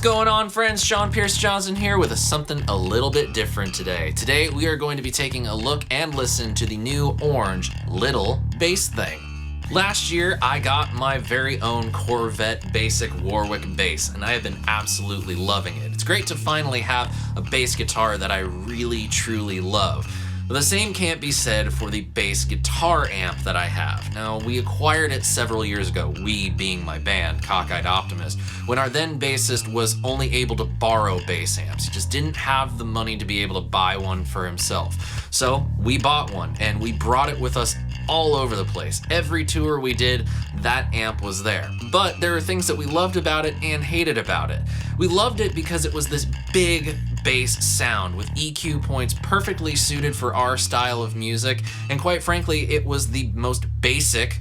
What's going on, friends? Sean Pierce Johnson here with something a little bit different today. Today we are going to be taking a look and listen to the new orange little bass thing. Last year I got my very own Corvette basic Warwick bass, and I have been absolutely loving it. It's great to finally have a bass guitar that I really truly love. But the same can't be said for the bass guitar amp that I have. Now, we acquired it several years ago, we being my band, Cockeyed Optimist, when our then bassist was only able to borrow bass amps. He just didn't have the money to be able to buy one for himself. So we bought one, and we brought it with us all over the place. Every tour we did, that amp was there. But there are things that we loved about it and hated about it. We loved it because it was this big bass sound with EQ points perfectly suited for our style of music, and quite frankly, it was the most basic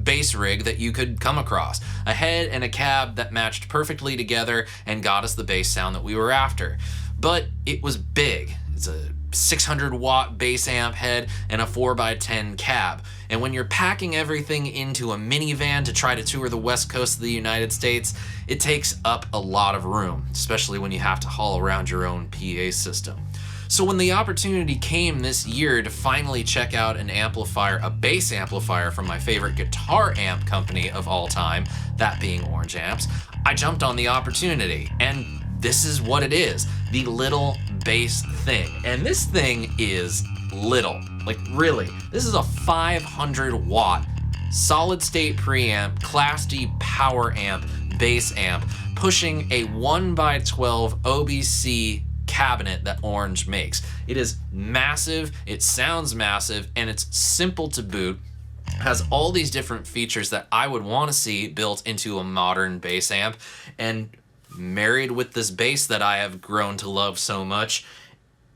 bass rig that you could come across. A head and a cab that matched perfectly together and got us the bass sound that we were after. But it was big. It's a 600 watt bass amp head and a 4x10 cab. And when you're packing everything into a minivan to try to tour the west coast of the United States, it takes up a lot of room, especially when you have to haul around your own PA system. So when the opportunity came this year to finally check out an amplifier, a bass amplifier from my favorite guitar amp company of all time, that being Orange Amps, I jumped on the opportunity. And this is what it is, the little bass thing. And this thing is little, like really. This is a 500 watt solid state preamp, Class D power amp, bass amp, pushing a 1x12 OBC cabinet that Orange makes. It is massive, it sounds massive, and it's simple to boot. Has all these different features that I would want to see built into a modern bass amp, and married with this bass that I have grown to love so much,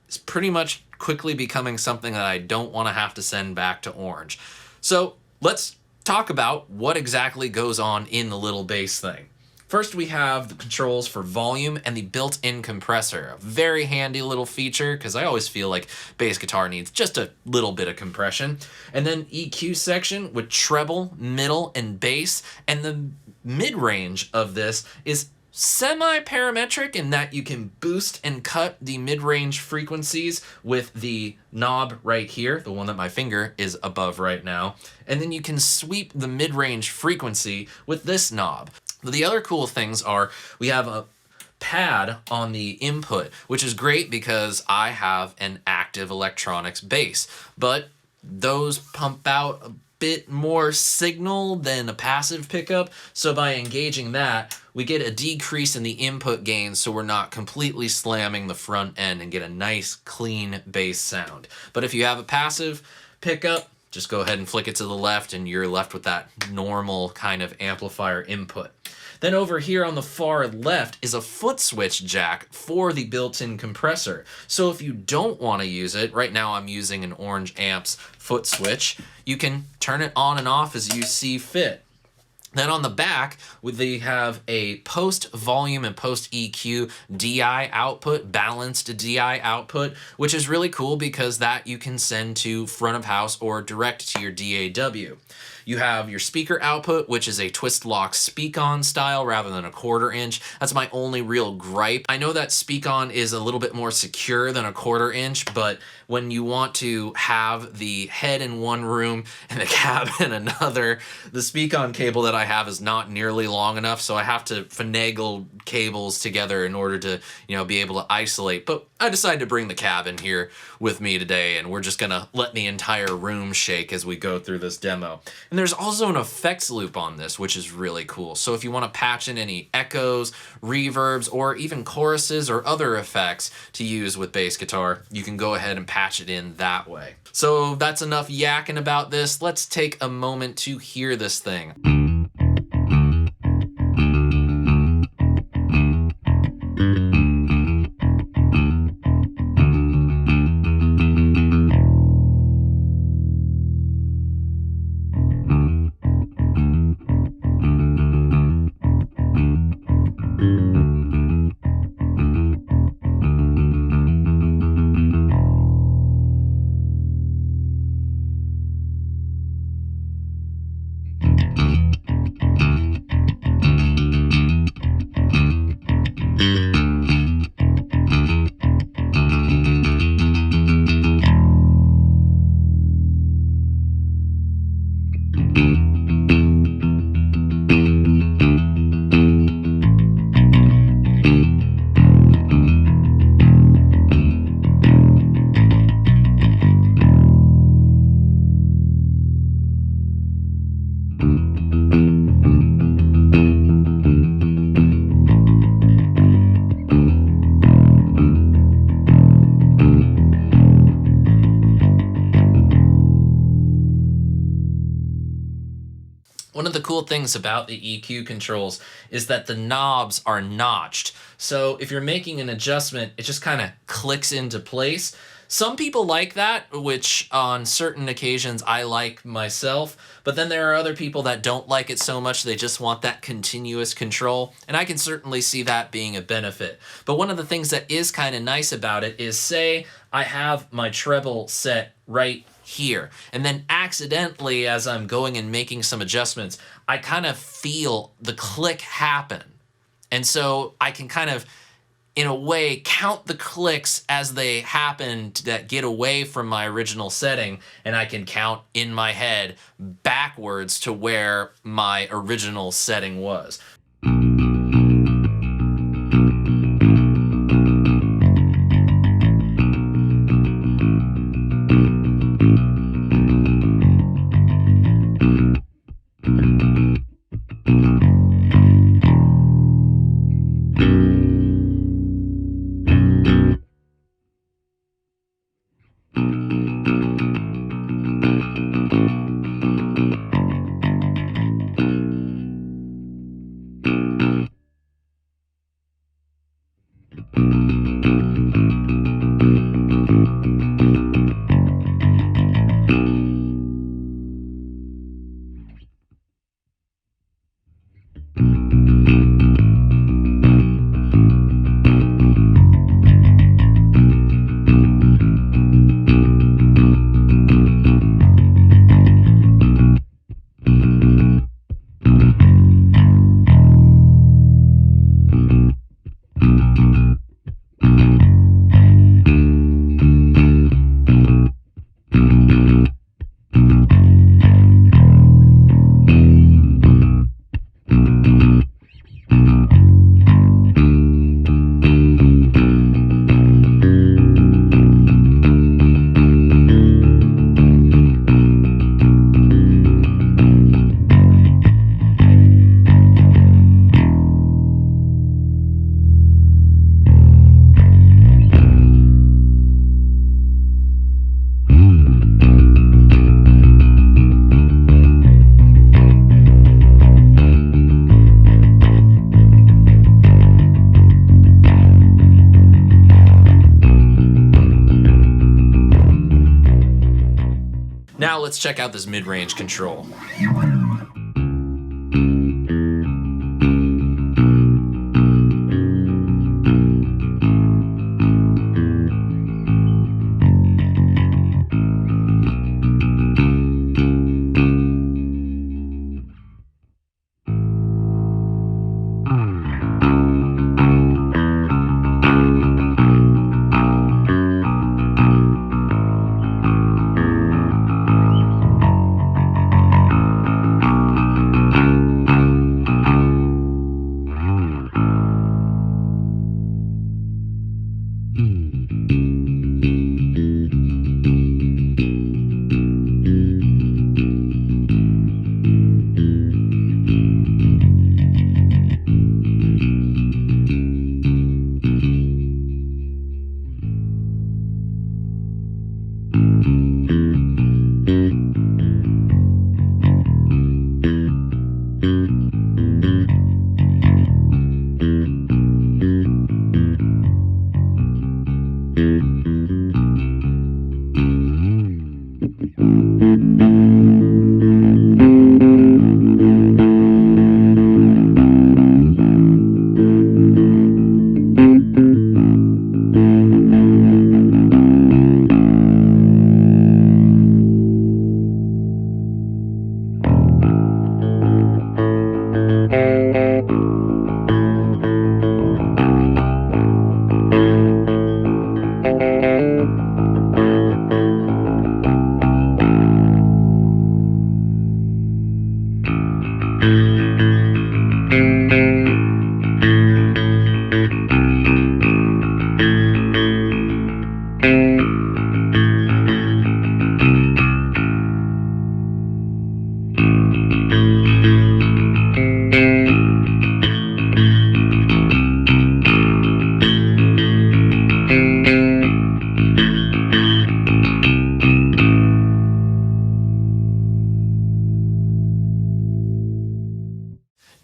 it's pretty much quickly becoming something that I don't want to have to send back to Orange. So let's talk about what exactly goes on in the little bass thing. First, we have the controls for volume and the built-in compressor. A very handy little feature, because I always feel like bass guitar needs just a little bit of compression. And then EQ section with treble, middle, and bass. And the mid-range of this is semi-parametric in that you can boost and cut the mid-range frequencies with the knob right here, the one that my finger is above right now, and then you can sweep the mid-range frequency with this knob. The other cool things are we have a pad on the input, which is great because I have an active electronics bass, but those pump out a bit more signal than a passive pickup, so by engaging that, we get a decrease in the input gain, so we're not completely slamming the front end and get a nice clean bass sound. But if you have a passive pickup, just go ahead and flick it to the left and you're left with that normal kind of amplifier input. Then over here on the far left is a foot switch jack for the built-in compressor. So if you don't want to use it, right now I'm using an Orange Amps foot switch, you can turn it on and off as you see fit. Then on the back, they have a post-volume and post-EQ DI output, balanced DI output, which is really cool because that you can send to front of house or direct to your DAW. You have your speaker output, which is a twist lock speak-on style rather than a 1/4 inch. That's my only real gripe. I know that speak-on is a little bit more secure than a 1/4 inch, but when you want to have the head in one room and the cab in another, the speak-on cable that I have is not nearly long enough, so I have to finagle cables together in order to, be able to isolate. But I decided to bring the cab in here with me today, and we're just gonna let the entire room shake as we go through this demo. And there's also an effects loop on this, which is really cool. So if you want to patch in any echoes, reverbs, or even choruses or other effects to use with bass guitar, you can go ahead and patch it in that way. So that's enough yakking about this. Let's take a moment to hear this thing. One of the cool things about the EQ controls is that the knobs are notched. So if you're making an adjustment, it just kind of clicks into place. Some people like that, which on certain occasions I like myself, but then there are other people that don't like it so much, they just want that continuous control, and I can certainly see that being a benefit. But one of the things that is kind of nice about it is, say I have my treble set right here, and then accidentally, as I'm going and making some adjustments, I kind of feel the click happen. And so I can kind of, in a way, count the clicks as they happen that get away from my original setting, and I can count in my head backwards to where my original setting was. Now let's check out this mid-range control.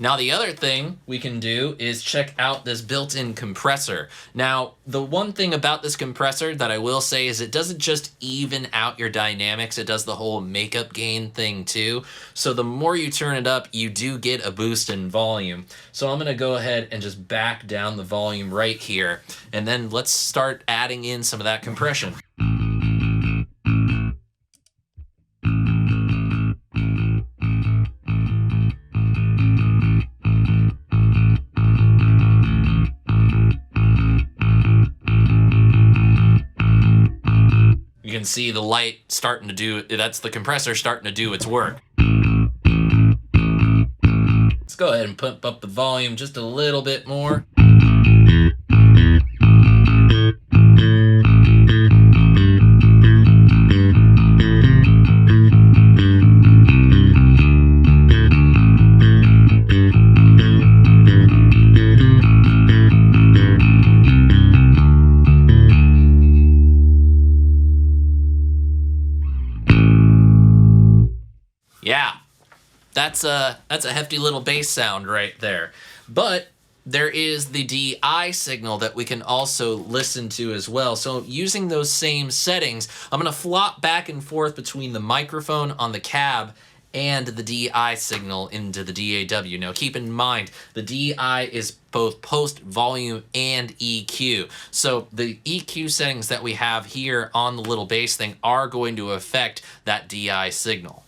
Now, the other thing we can do is check out this built-in compressor. Now, the one thing about this compressor that I will say is it doesn't just even out your dynamics, it does the whole makeup gain thing too. So the more you turn it up, you do get a boost in volume. So I'm gonna go ahead and just back down the volume right here, and then let's start adding in some of that compression. You can see the light starting to do, that's the compressor starting to do its work. Let's go ahead and pump up the volume just a little bit more. Yeah, that's a hefty little bass sound right there. But there is the DI signal that we can also listen to as well. So using those same settings, I'm gonna flop back and forth between the microphone on the cab and the DI signal into the DAW. Now keep in mind, the DI is both post, volume, and EQ. So the EQ settings that we have here on the little bass thing are going to affect that DI signal.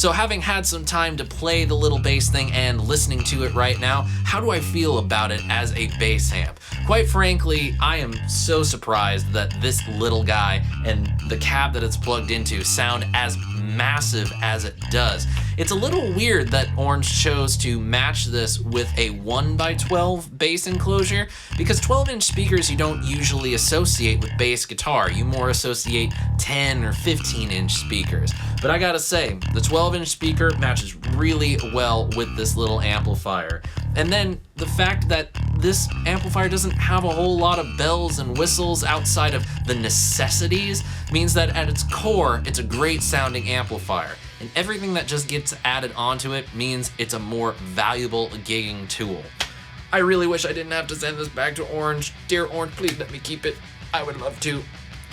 So having had some time to play the little bass thing and listening to it right now, how do I feel about it as a bass amp? Quite frankly, I am so surprised that this little guy and the cab that it's plugged into sound as massive as it does. It's a little weird that Orange chose to match this with a 1x12 bass enclosure, because 12-inch speakers you don't usually associate with bass guitar. You more associate 10 or 15-inch speakers. But I gotta say, the 12-inch speaker matches really well with this little amplifier. And then the fact that this amplifier doesn't have a whole lot of bells and whistles outside of the necessities means that at its core, it's a great sounding amplifier. And everything that just gets added onto it means it's a more valuable gigging tool. I really wish I didn't have to send this back to Orange. Dear Orange, please let me keep it. I would love to.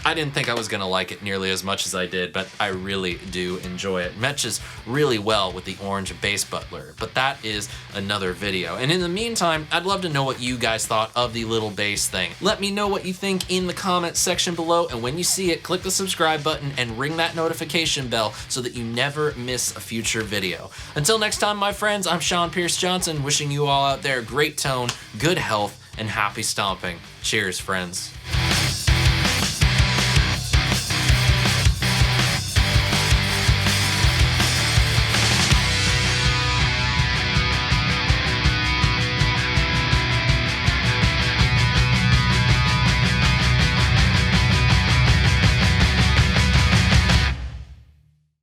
I didn't think I was gonna like it nearly as much as I did, but I really do enjoy it. It matches really well with the Orange bass butler, but that is another video. And in the meantime, I'd love to know what you guys thought of the little bass thing. Let me know what you think in the comments section below, and when you see it, click the subscribe button and ring that notification bell so that you never miss a future video. Until next time, my friends, I'm Sean Pierce Johnson, wishing you all out there great tone, good health, and happy stomping. Cheers, friends.